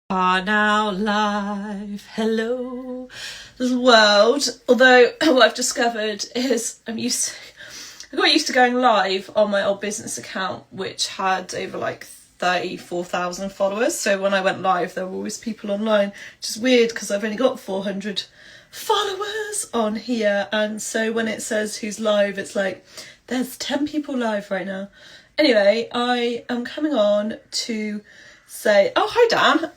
Are now live. Hello world. Although what I've discovered is I got used to going live on my old business account, which had over like 34,000 followers. So when I went live, there were always people online, which is weird because I've only got 400 followers on here. And so when it says who's live, it's like there's 10 people live right now. Anyway, I am coming on to say, oh, hi Dan.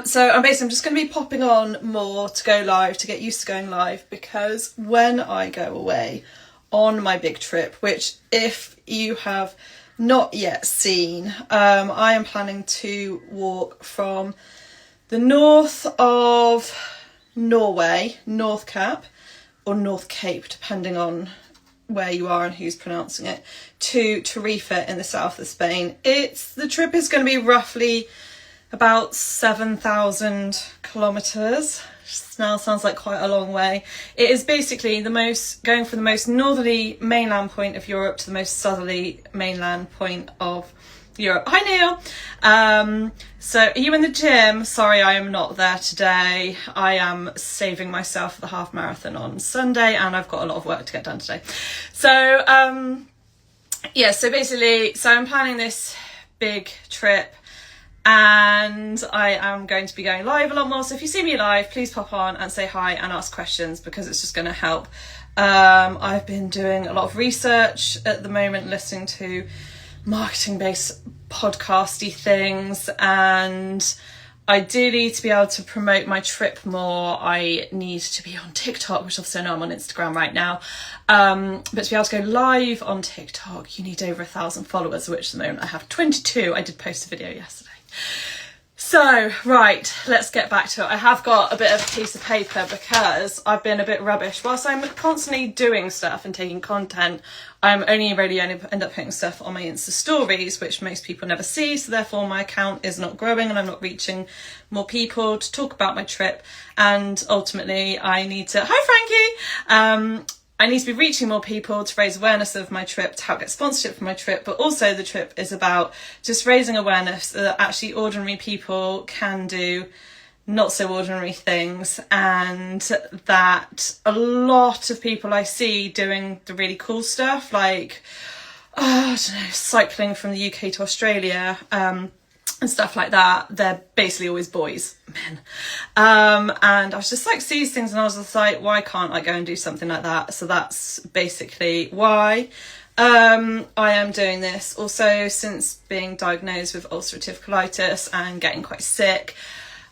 So I'm just going to be popping on more to go live, to get used to going live, because when I go away on my big trip, which if you have not yet seen, I am planning to walk from the north of Norway, Northcape, or Northcape, depending on where you are and who's pronouncing it, to Tarifa in the south of Spain. The trip is going to be roughly about 7,000 kilometres. Now sounds like quite a long way. It is basically going from the most northerly mainland point of Europe to the most southerly mainland point of Europe. Hi Neil. So are you in the gym? Sorry, I am not there today. I am saving myself for the half marathon on Sunday, and I've got a lot of work to get done today. So so I'm planning this big trip, and I am going to be going live a lot more. So if you see me live, please pop on and say hi and ask questions, because it's just going to help. I've been doing a lot of research at the moment, listening to marketing-based podcasty things, and ideally to be able to promote my trip more, I need to be on TikTok, which obviously I know I'm on Instagram right now, but to be able to go live on TikTok, you need over 1,000 followers, which at the moment I have 22. I did post a video yesterday. So, right, let's get back to it. I have got a bit of a piece of paper because I've been a bit rubbish. Whilst I'm constantly doing stuff and taking content, I'm only end up putting stuff on my Insta stories, which most people never see. So therefore my account is not growing and I'm not reaching more people to talk about my trip. And ultimately I need to, hi Frankie! I need to be reaching more people to raise awareness of my trip, to help get sponsorship for my trip, but also the trip is about just raising awareness that actually ordinary people can do not so ordinary things, and that a lot of people I see doing the really cool stuff, like, I don't know, cycling from the UK to Australia, and stuff like that, they're basically always boys, men. And I was just like, see these things and I was just like, why can't I go and do something like that? So that's basically why I am doing this. Also, since being diagnosed with ulcerative colitis and getting quite sick,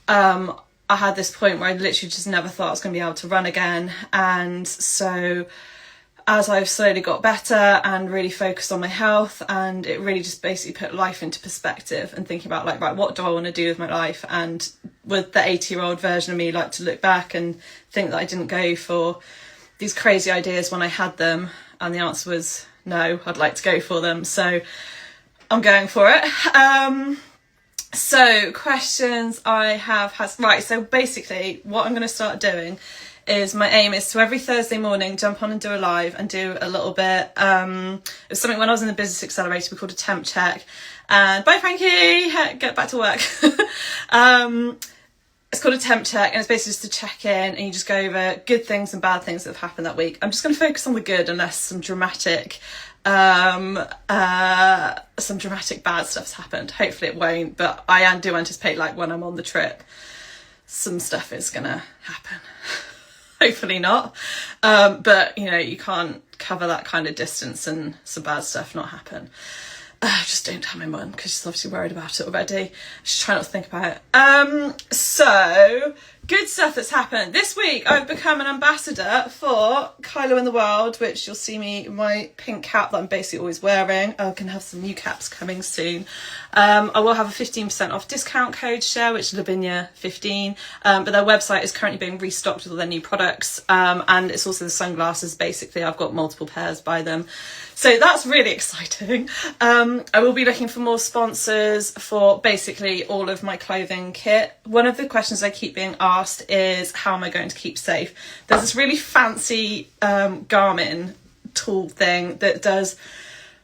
I had this point where I literally just never thought I was going to be able to run again. And so as I've slowly got better and really focused on my health, and it really just basically put life into perspective and thinking about like, right, what do I want to do with my life? And with the 80-year-old version of me, like to look back and think that I didn't go for these crazy ideas when I had them. And the answer was no, I'd like to go for them. So I'm going for it. So questions I have right. So basically what I'm going to start doing is, my aim is to every Thursday morning jump on and do a live and do a little bit. It was something when I was in the business accelerator we called a temp check. And bye Frankie, get back to work. It's called a temp check, and it's basically just to check in and you just go over good things and bad things that have happened that week. I'm just going to focus on the good, unless some dramatic bad stuff's happened. Hopefully it won't, but I do anticipate, like when I'm on the trip, some stuff is gonna happen. Hopefully not, but you know, you can't cover that kind of distance and some bad stuff not happen. Just don't tell my mum, because she's obviously worried about it already. Just try not to think about it. So good stuff that's happened this week. I've become an ambassador for Kylo in the World, which you'll see me in my pink cap that I'm basically always wearing. I can have some new caps coming soon. I will have a 15% off discount code share, which is Lavinia 15, but their website is currently being restocked with all their new products, and it's also the sunglasses. Basically I've got multiple pairs by them, so that's really exciting. I will be looking for more sponsors for basically all of my clothing kit. One of the questions I keep being asked is, how am I going to keep safe? There's this really fancy Garmin tool thing that does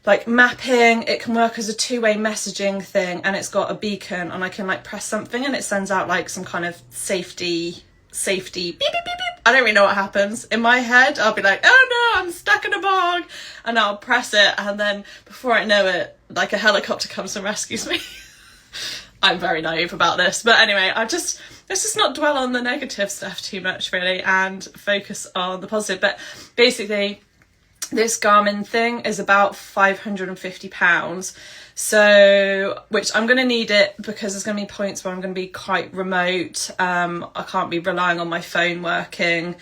like mapping. It can work as a two-way messaging thing, and it's got a beacon, and I can like press something and it sends out like some kind of safety beep, beep, beep, beep. I don't really know what happens. In my head, I'll be like, oh no, I'm stuck in a bog, and I'll press it, and then before I know it, like a helicopter comes and rescues me. I'm very naive about this, but anyway, let's just not dwell on the negative stuff too much really, and focus on the positive. But basically, this Garmin thing is about £550, so which I'm going to need it because there's going to be points where I'm going to be quite remote. I can't be relying on my phone working,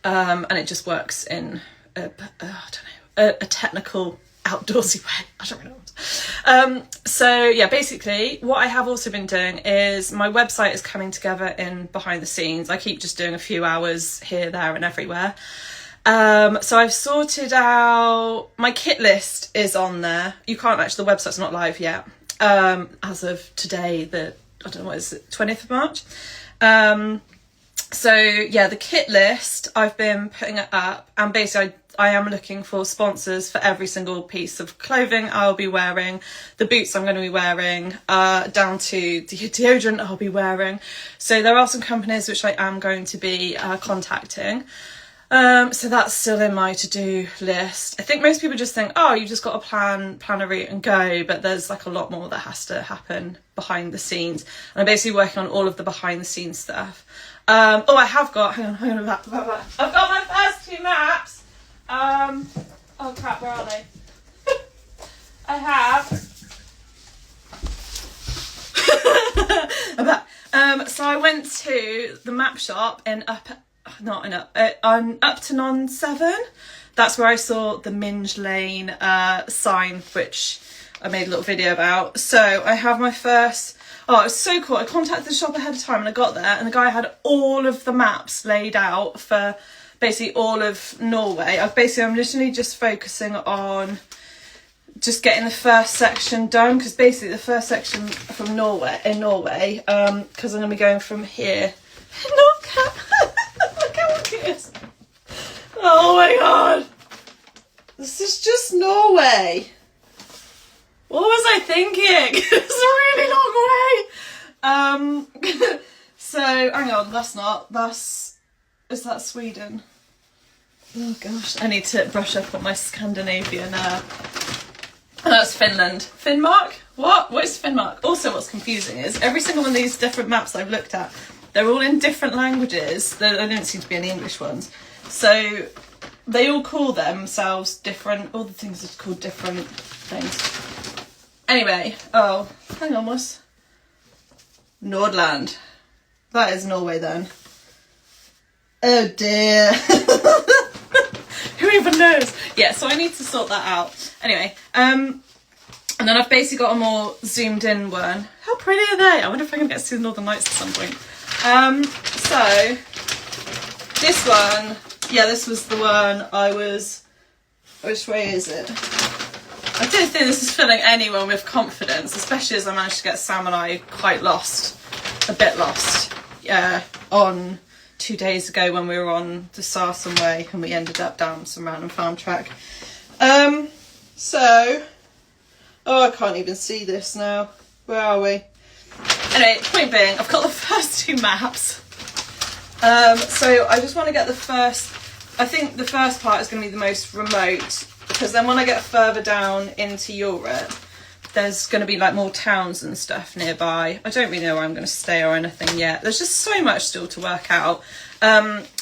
and it just works in a technical outdoorsy way. I don't really know. So yeah, basically what I have also been doing is my website is coming together in behind the scenes. I keep just doing a few hours here, there and everywhere. So I've sorted out, my kit list is on there. You can't actually, the website's not live yet. As of today, I don't know, what is it, 20th of March? So yeah, the kit list, I've been putting it up, and basically I am looking for sponsors for every single piece of clothing I'll be wearing, the boots I'm going to be wearing, down to the deodorant I'll be wearing. So there are some companies which I am going to be contacting. So that's still in my to-do list. I think most people just think, oh, you've just got to plan a route and go, but there's like a lot more that has to happen behind the scenes. And I'm basically working on all of the behind the scenes stuff. Oh, I have got, hang on, I've got my first 2 maps. Oh crap, where are they? I have. So I went to the map shop in up to Non 7. That's where I saw the Minge Lane sign, which I made a little video about. So I have my first. Oh, it was so cool. I contacted the shop ahead of time and I got there, and the guy had all of the maps laid out for basically all of Norway. I'm literally just focusing on just getting the first section done, because basically the first section from Norway, because I'm going to be going from here. Northcape. Look how it is. Oh my god. This is just Norway. What was I thinking? It's a really long way. So hang on, is that Sweden? Oh gosh, I need to brush up on my Scandinavian. That's Finland. Finnmark? What is Finnmark? Also, what's confusing is every single one of these different maps I've looked at, they're all in different languages. There don't seem to be any English ones. So they all call themselves different. All the things are called different things. Anyway, oh, hang on, what's Nordland? That is Norway then. Oh dear. Who even knows? Yeah, so I need to sort that out. Anyway, and then I've basically got a more zoomed in one. How pretty are they? I wonder if I can get to see the Northern Lights at some point. So this one, yeah, this was the one which way is it? I don't think this is filling anyone with confidence, especially as I managed to get Sam and I quite lost, a bit lost, on 2 days ago when we were on the Sarsen Way and we ended up down some random farm track. So, oh, I can't even see this now. Where are we? Anyway, point being, I've got the first 2 maps. So I just want to get I think the first part is going to be the most remote, because then when I get further down into Europe, there's going to be like more towns and stuff nearby. I don't really know where I'm going to stay or anything yet. There's just so much still to work out.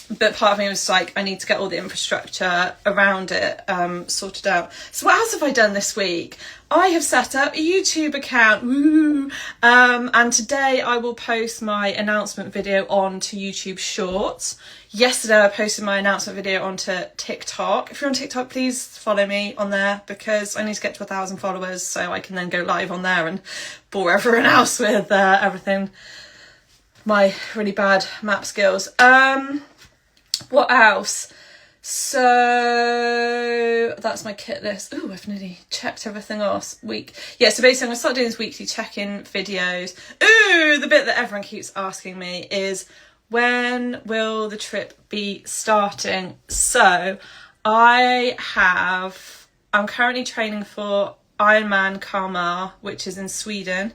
But part of me was like, I need to get all the infrastructure around it sorted out. So what else have I done this week? I have set up a YouTube account. Woo! And today I will post my announcement video onto YouTube Shorts. Yesterday I posted my announcement video onto TikTok. If you're on TikTok, please follow me on there, because I need to get to 1,000 followers so I can then go live on there and bore everyone else with everything. My really bad map skills. What else? So that's my kit list. Ooh, I've nearly checked everything off. Yeah, so basically I'm going to start doing these weekly check-in videos. Ooh, the bit that everyone keeps asking me is, when will the trip be starting? So I have I'm currently training for Ironman Kalmar, which is in Sweden,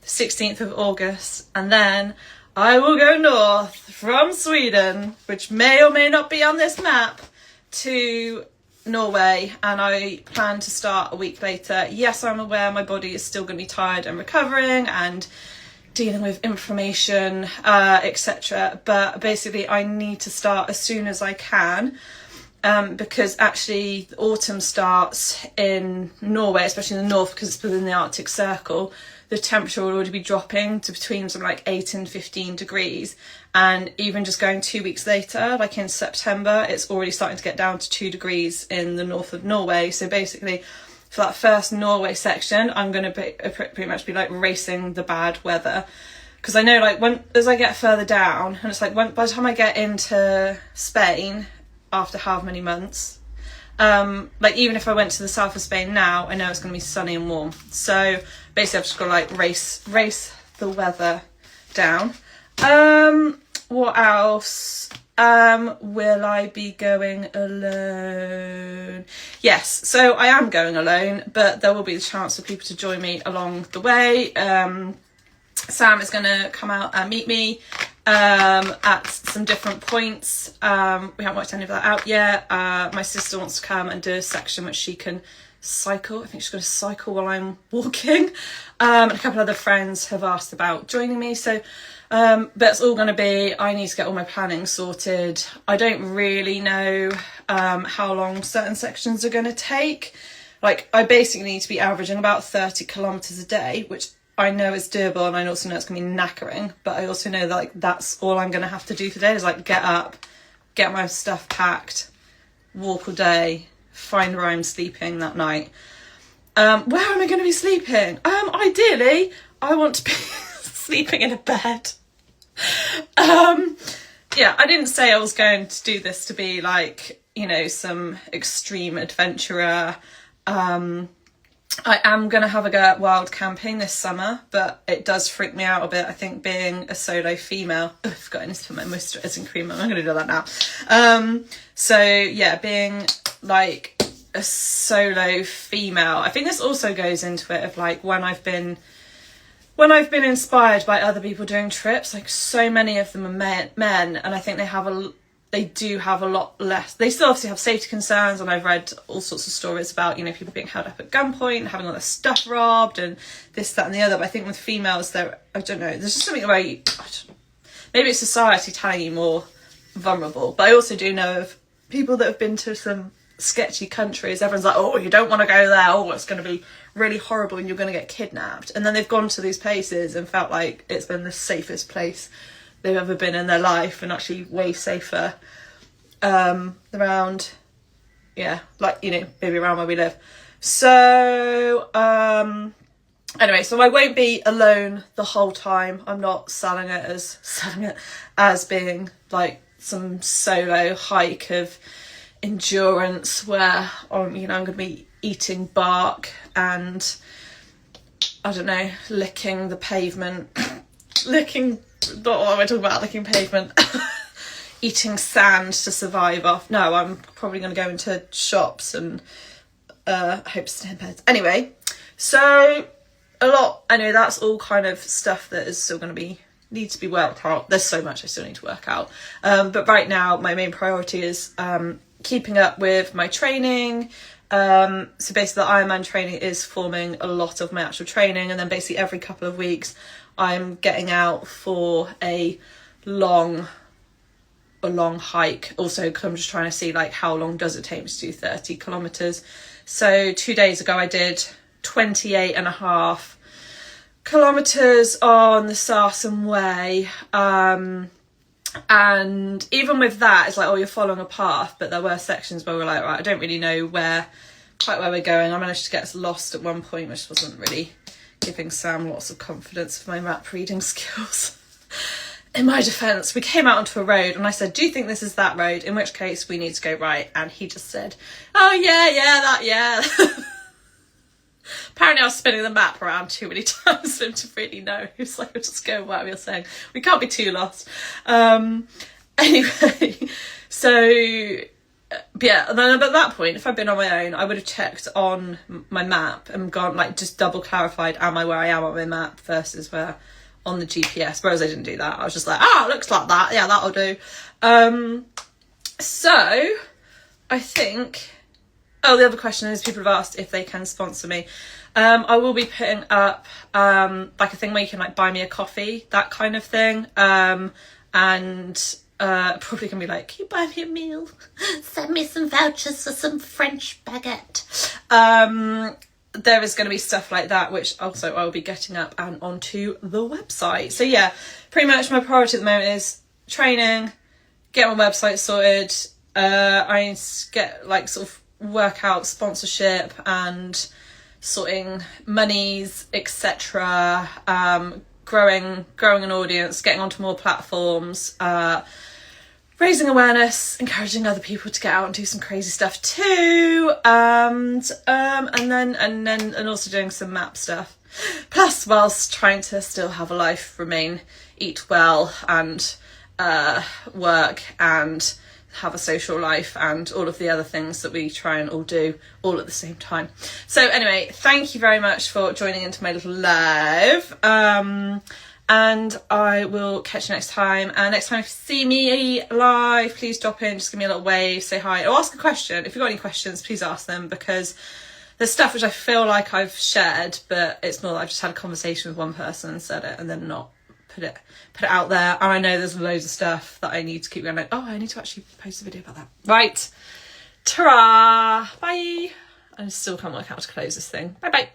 the 16th of August, and then I will go north from Sweden, which may or may not be on this map, to Norway, and I plan to start a week later. Yes, I'm aware my body is still going to be tired and recovering and dealing with inflammation, etc. But basically I need to start as soon as I can, because actually the autumn starts in Norway, especially in the north, because it's within the Arctic Circle. The temperature will already be dropping to between something like 8 and 15 degrees. And even just going 2 weeks later, like in September, it's already starting to get down to 2 degrees in the north of Norway. So basically, for that first Norway section, I'm going to pretty much be like racing the bad weather. Because I know, like, as I get further down, and it's like by the time I get into Spain, after how many months, like even if I went to the south of Spain now, I know it's going to be sunny and warm. So basically I've just got to like race the weather down. What else? Will I be going alone? Yes, so I am going alone, but there will be the chance for people to join me along the way. Sam is going to come out and meet me at some different points. We haven't worked any of that out yet. My sister wants to come and do a section which she can cycle. I think she's going to cycle while I'm walking. And a couple of other friends have asked about joining me. So, but it's all going to be, I need to get all my planning sorted. I don't really know how long certain sections are going to take. Like, I basically need to be averaging about 30 kilometres a day, which I know it's doable, and I also know it's going to be knackering, but I also know that like that's all I'm going to have to do today is like get up, get my stuff packed, walk all day, find where I'm sleeping that night. Where am I going to be sleeping? Ideally, I want to be sleeping in a bed. Yeah, I didn't say I was going to do this to be like, you know, some extreme adventurer. I am going to have a go at wild camping this summer, but it does freak me out a bit. I think being a solo female, I've forgotten to put my moisturising cream on. I'm going to do that now. So yeah, being like a solo female, I think this also goes into it of like when I've been inspired by other people doing trips, like so many of them are men, and I think they do have a lot less. They still obviously have safety concerns, and I've read all sorts of stories about, you know, people being held up at gunpoint and having all their stuff robbed and this, that and the other. But I think with females, I don't know, there's just something about maybe it's society telling you more vulnerable. But I also do know of people that have been to some sketchy countries. Everyone's like, oh, you don't want to go there, oh, it's going to be really horrible and you're going to get kidnapped. And then they've gone to these places and felt like it's been the safest place they've ever been in their life, and actually way safer around, yeah, like, you know, maybe around where we live. So anyway, so I won't be alone the whole time. I'm not selling it as being like some solo hike of endurance where you know, I'm going to be eating bark and I don't know, licking the pavement, not what am I talking about, licking pavement, eating sand to survive off. No, I'm probably going to go into shops and hope to stay in bed. Anyway, so I know that's all kind of stuff that is still going to need to be worked out. There's so much I still need to work out. But right now, my main priority is keeping up with my training. So basically the Ironman training is forming a lot of my actual training, and then basically every couple of weeks I'm getting out for a long hike. Also, because I'm just trying to see like how long does it take me to do 30 kilometers. So 2 days ago I did 28.5 kilometers on the Sarsen Way. And even with that, it's like, oh, you're following a path, but there were sections where we're like, right, I don't really know quite where we're going. I managed to get lost at one point, which wasn't really giving Sam lots of confidence for my map reading skills. In my defence, we came out onto a road and I said, do you think this is that road? In which case we need to go right. And he just said, oh yeah. Apparently I was spinning the map around too many times for him to really know. He was like, we'll just go where we were saying. We can't be too lost. Anyway, so yeah, then at that point, if I'd been on my own, I would have checked on my map and gone, like, just double clarified, am I where I am on my map versus where on the GPS, whereas I didn't do that. I was just like, it looks like that, yeah, that'll do. So I think, the other question is, people have asked if they can sponsor me. I will be putting up like a thing where you can like buy me a coffee, that kind of thing, and probably gonna be like, can you buy me a meal? Send me some vouchers for some French baguette. There is going to be stuff like that, which also I'll be getting up and onto the website. So yeah, pretty much my priority at the moment is training, get my website sorted. I need to get like sort of work out sponsorship and sorting monies, etc. Growing an audience, getting onto more platforms, raising awareness, encouraging other people to get out and do some crazy stuff too, and also doing some map stuff. Plus, whilst trying to still have a life, eat well, and work and have a social life and all of the other things that we try and all do all at the same time. So anyway, thank you very much for joining into my little live. And I will catch you next time. And next time if you see me live, please drop in, just give me a little wave, say hi, or ask a question. If you've got any questions, please ask them, because there's stuff which I feel like I've shared, but it's more like I've just had a conversation with one person and said it and then not put it out there. And I know there's loads of stuff that I need to keep going, like, I need to actually post a video about that. Right. Ta-ra! Bye! I still can't work out how to close this thing. Bye-bye.